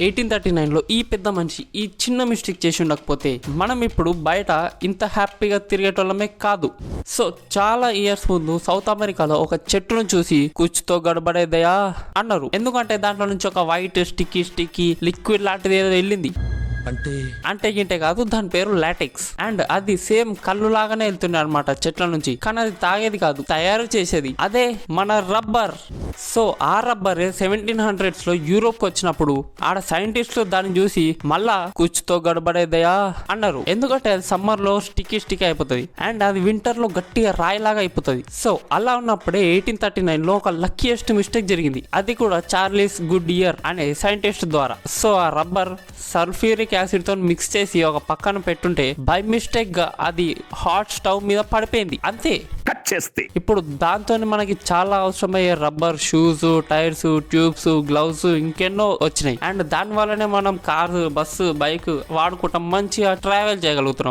1839లో ఈ పెద్ద మనిషి ఈ చిన్న మిస్టేక్ చేసి ఉండకపోతే మనం ఇప్పుడు బయట ఇంత హ్యాపీగా తిరిగేటోళ్ళమే కాదు. సో చాలా ఇయర్స్ ముందు సౌత్ అమెరికాలో ఒక చెట్టును చూసి కుచ్చుతో గడబడేదయా అన్నారు. ఎందుకంటే దాంట్లో నుంచి ఒక వైట్ స్టిక్కీ లిక్విడ్ లాంటిది ఏదో వెళ్ళింది. అంటే గింటే కాదు, దాని పేరు లాటెక్స్. అండ్ అది సేమ్ కళ్ళు లాగానే వెళ్తుండే అనమాట చెట్ల నుంచి. కానీ అది తాగేది కాదు, తయారు చేసేది అదే మన రబ్బర్. సో ఆ రబ్బర్ 1700s లో యూరోప్ వచ్చినప్పుడు ఆడ సైంటిస్టులు దాన్ని చూసి మళ్ళా కుచ్చుతో గడబడేదయా అన్నారు. ఎందుకంటే అది సమ్మర్ లో స్టిక్కీ అయిపోతుంది అండ్ అది వింటర్ లో గట్టిగా రాయిలాగా అయిపోతుంది. సో అలా ఉన్నప్పుడే 1839 లో ఒక లక్కీయెస్ట్ మిస్టేక్ జరిగింది. అది కూడా చార్లీస్ గుడ్ ఇయర్ అనే సైంటిస్ట్ ద్వారా. సో ఆ రబ్బర్ సల్ఫ్యూరిక్ యాసిడ్ తో మిక్స్ చేసి ఒక పక్కన పెట్టుంటే బై మిస్టేక్ గా అది హాట్ స్టవ్ మీద పడిపోయింది. అంతే. ఇప్పుడు దాంతో మనకి చాలా అవసరమయ్యే rubber shoes, tyres, tubes, gloves ఇంకెన్నో వచ్చినాయి. అండ్ దాని వల్లనే మనం కారు, బస్సు, బైక్ వాడుకుంటాం, మంచిగా ట్రావెల్ చేయగలుగుతున్నాం.